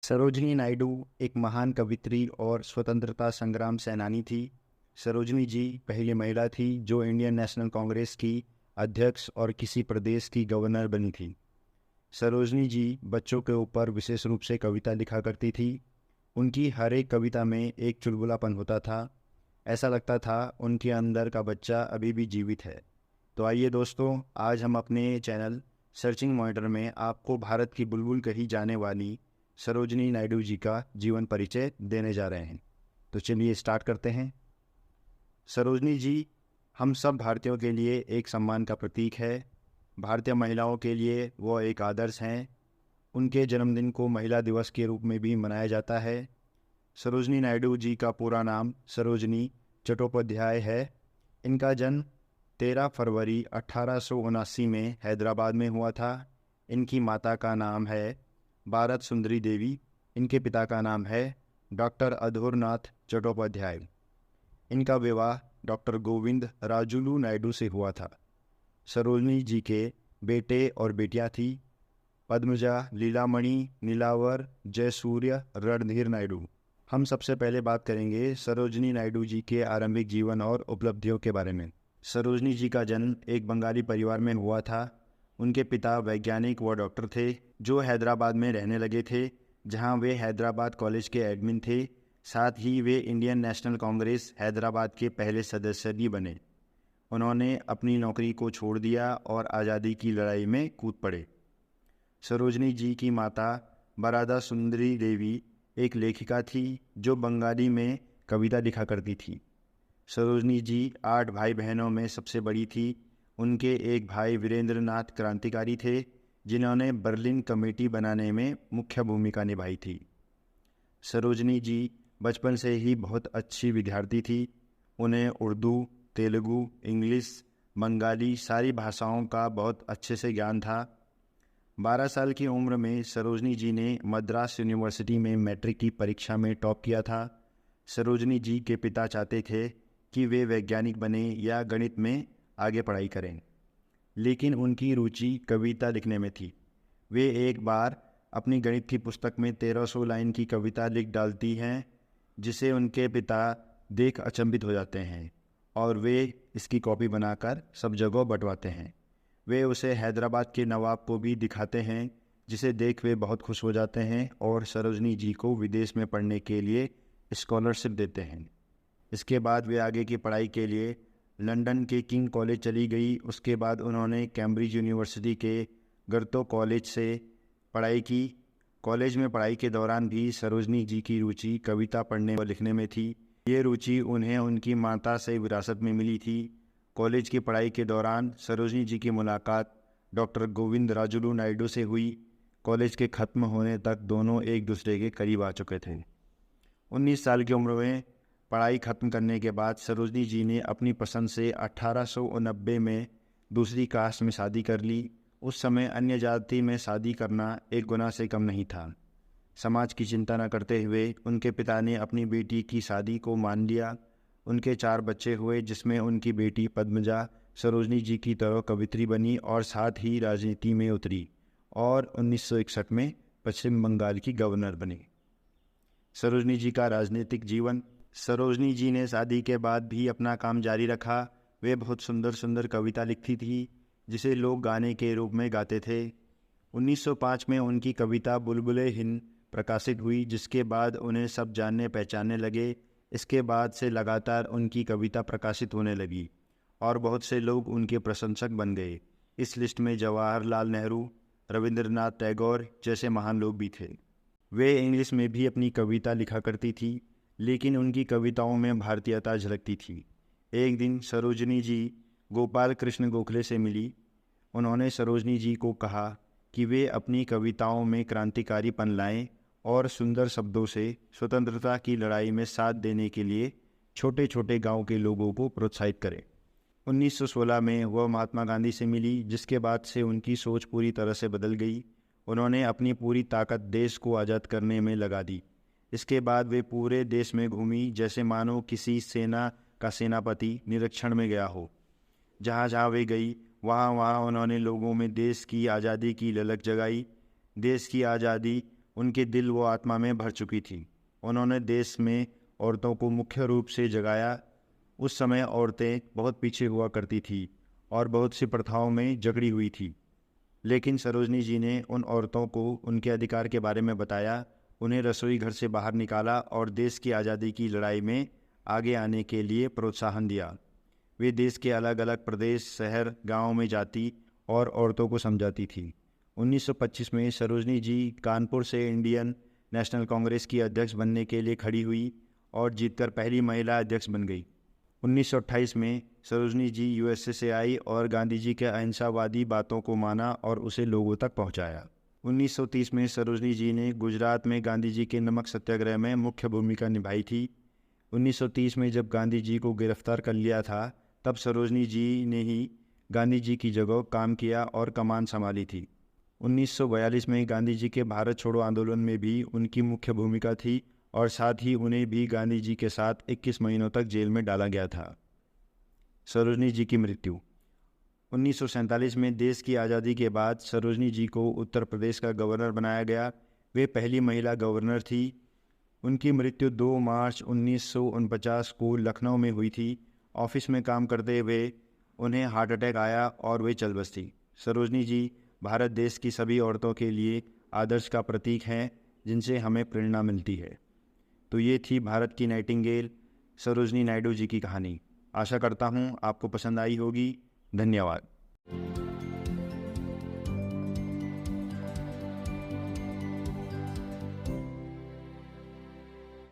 सरोजिनी नायडू एक महान कवयित्री और स्वतंत्रता संग्राम सेनानी थी। सरोजिनी जी पहली महिला थी जो इंडियन नेशनल कांग्रेस की अध्यक्ष और किसी प्रदेश की गवर्नर बनी थी। सरोजिनी जी बच्चों के ऊपर विशेष रूप से कविता लिखा करती थी। उनकी हर एक कविता में एक चुलबुलापन होता था। ऐसा लगता था उनके अंदर का बच्चा अभी भी जीवित है। तो आइए दोस्तों, आज हम अपने चैनल सर्चिंग मॉनिटर में आपको भारत की बुलबुल कही जाने वाली सरोजिनी नायडू जी का जीवन परिचय देने जा रहे हैं। तो चलिए स्टार्ट करते हैं। सरोजिनी जी हम सब भारतीयों के लिए एक सम्मान का प्रतीक है। भारतीय महिलाओं के लिए वो एक आदर्श हैं। उनके जन्मदिन को महिला दिवस के रूप में भी मनाया जाता है। सरोजिनी नायडू जी का पूरा नाम सरोजिनी चट्टोपाध्याय है। इनका जन्म 13 फरवरी 1879 में हैदराबाद में हुआ था। इनकी माता का नाम है भारत सुंदरी देवी। इनके पिता का नाम है डॉक्टर अधूरनाथ चट्टोपाध्याय। इनका विवाह डॉक्टर गोविंद राजुलू नायडू से हुआ था। सरोजिनी जी के बेटे और बेटियां थी पद्मजा, लीलामणि, नीलावर, जयसूर्य, रणधीर नायडू। हम सबसे पहले बात करेंगे सरोजिनी नायडू जी के आरंभिक जीवन और उपलब्धियों के बारे में। सरोजिनी जी का जन्म एक बंगाली परिवार में हुआ था। उनके पिता वैज्ञानिक व डॉक्टर थे जो हैदराबाद में रहने लगे थे, जहां वे हैदराबाद कॉलेज के एडमिन थे। साथ ही वे इंडियन नेशनल कांग्रेस हैदराबाद के पहले सदस्य भी बने। उन्होंने अपनी नौकरी को छोड़ दिया और आज़ादी की लड़ाई में कूद पड़े। सरोजिनी जी की माता बरादा सुंदरी देवी एक लेखिका थी जो बंगाली में कविता लिखा करती थी। सरोजिनी जी 8 भाई बहनों में सबसे बड़ी थी। उनके एक भाई वीरेंद्र नाथ क्रांतिकारी थे जिन्होंने बर्लिन कमेटी बनाने में मुख्य भूमिका निभाई थी। सरोजिनी जी बचपन से ही बहुत अच्छी विद्यार्थी थी। उन्हें उर्दू, तेलुगु, इंग्लिश, बंगाली सारी भाषाओं का बहुत अच्छे से ज्ञान था। 12 साल की उम्र में सरोजिनी जी ने मद्रास यूनिवर्सिटी में मैट्रिक की परीक्षा में टॉप किया था। सरोजिनी जी के पिता चाहते थे कि वे वैज्ञानिक बने या गणित में आगे पढ़ाई करें, लेकिन उनकी रुचि कविता लिखने में थी। वे एक बार अपनी गणित की पुस्तक में 1300 लाइन की कविता लिख डालती हैं, जिसे उनके पिता देख अचंभित हो जाते हैं और वे इसकी कॉपी बनाकर सब जगह बंटवाते हैं। वे उसे हैदराबाद के नवाब को भी दिखाते हैं, जिसे देख वे बहुत खुश हो जाते हैं और सरोजिनी जी को विदेश में पढ़ने के लिए स्कॉलरशिप देते हैं। इसके बाद वे आगे की पढ़ाई के लिए लंदन के किंग कॉलेज चली गई। उसके बाद उन्होंने कैम्ब्रिज यूनिवर्सिटी के गर्तो कॉलेज से पढ़ाई की। कॉलेज में पढ़ाई के दौरान भी सरोजिनी जी की रुचि कविता पढ़ने और लिखने में थी। ये रुचि उन्हें उनकी माता से विरासत में मिली थी। कॉलेज की पढ़ाई के दौरान सरोजिनी जी की मुलाकात डॉक्टर गोविंद राजुलू नायडू से हुई। कॉलेज के ख़त्म होने तक दोनों एक दूसरे के करीब आ चुके थे। 19 साल की उम्र में पढ़ाई खत्म करने के बाद सरोजिनी जी ने अपनी पसंद से 1890 में दूसरी कास्ट में शादी कर ली। उस समय अन्य जाति में शादी करना एक गुनाह से कम नहीं था। समाज की चिंता न करते हुए उनके पिता ने अपनी बेटी की शादी को मान लिया। उनके 4 बच्चे हुए, जिसमें उनकी बेटी पद्मजा सरोजिनी जी की तरह कवित्री बनी और साथ ही राजनीति में उतरी और 1961 में पश्चिम बंगाल की गवर्नर बनी। सरोजिनी जी का राजनीतिक जीवन। सरोजिनी जी ने शादी के बाद भी अपना काम जारी रखा। वे बहुत सुंदर सुंदर कविता लिखती थी जिसे लोग गाने के रूप में गाते थे। 1905 में उनकी कविता बुलबुले हिंद प्रकाशित हुई, जिसके बाद उन्हें सब जानने पहचानने लगे। इसके बाद से लगातार उनकी कविता प्रकाशित होने लगी और बहुत से लोग उनके प्रशंसक बन गए। इस लिस्ट में जवाहरलाल नेहरू, रविंद्रनाथ टैगोर जैसे महान लोग भी थे। वे इंग्लिश में भी अपनी कविता लिखा करती थी, लेकिन उनकी कविताओं में भारतीयता झलकती थी। एक दिन सरोजिनी जी गोपाल कृष्ण गोखले से मिली। उन्होंने सरोजिनी जी को कहा कि वे अपनी कविताओं में क्रांतिकारीपन लाएं और सुंदर शब्दों से स्वतंत्रता की लड़ाई में साथ देने के लिए छोटे छोटे गांव के लोगों को प्रोत्साहित करें। 1916 में वह महात्मा गांधी से मिली, जिसके बाद से उनकी सोच पूरी तरह से बदल गई। उन्होंने अपनी पूरी ताकत देश को आज़ाद करने में लगा दी। इसके बाद वे पूरे देश में घूमी जैसे मानो किसी सेना का सेनापति निरीक्षण में गया हो। जहाँ जहाँ वे गई वहाँ वहाँ उन्होंने लोगों में देश की आज़ादी की ललक जगाई। देश की आज़ादी उनके दिल व आत्मा में भर चुकी थी। उन्होंने देश में औरतों को मुख्य रूप से जगाया। उस समय औरतें बहुत पीछे हुआ करती थी और बहुत सी प्रथाओं में जकड़ी हुई थी, लेकिन सरोजनी जी ने उन औरतों को उनके अधिकार के बारे में बताया, उन्हें रसोई घर से बाहर निकाला और देश की आज़ादी की लड़ाई में आगे आने के लिए प्रोत्साहन दिया। वे देश के अलग अलग प्रदेश, शहर, गाँव में जाती और औरतों को समझाती थी। 1925 में सरोजनी जी कानपुर से इंडियन नेशनल कांग्रेस की अध्यक्ष बनने के लिए खड़ी हुई और जीतकर पहली महिला अध्यक्ष बन गई। 1928 में सरोजनी जी यूएसए से आई और गांधी जी के अहिंसावादी बातों को माना और उसे लोगों तक पहुंचाया। 1930 में सरोजनी जी ने गुजरात में गांधी जी के नमक सत्याग्रह में मुख्य भूमिका निभाई थी। 1930 में जब गांधी जी को गिरफ्तार कर लिया था, तब सरोजनी जी ने ही गांधी जी की जगह काम किया और कमान संभाली थी। 1942 में गांधी जी के भारत छोड़ो आंदोलन में भी उनकी मुख्य भूमिका थी और साथ ही उन्हें भी गांधी जी के साथ 21 महीनों तक जेल में डाला गया था। सरोजनी जी की मृत्यु 1947 में देश की आज़ादी के बाद सरोजनी जी को उत्तर प्रदेश का गवर्नर बनाया गया। वे पहली महिला गवर्नर थी। उनकी मृत्यु 2 मार्च 1949 को लखनऊ में हुई थी। ऑफिस में काम करते हुए उन्हें हार्ट अटैक आया और वे चल बसी। सरोजनी जी भारत देश की सभी औरतों के लिए आदर्श का प्रतीक हैं, जिनसे हमें प्रेरणा मिलती है। तो ये थी भारत की नाइटिंगेल सरोजनी नायडू जी की कहानी। आशा करता हूँ आपको पसंद आई होगी। धन्यवाद।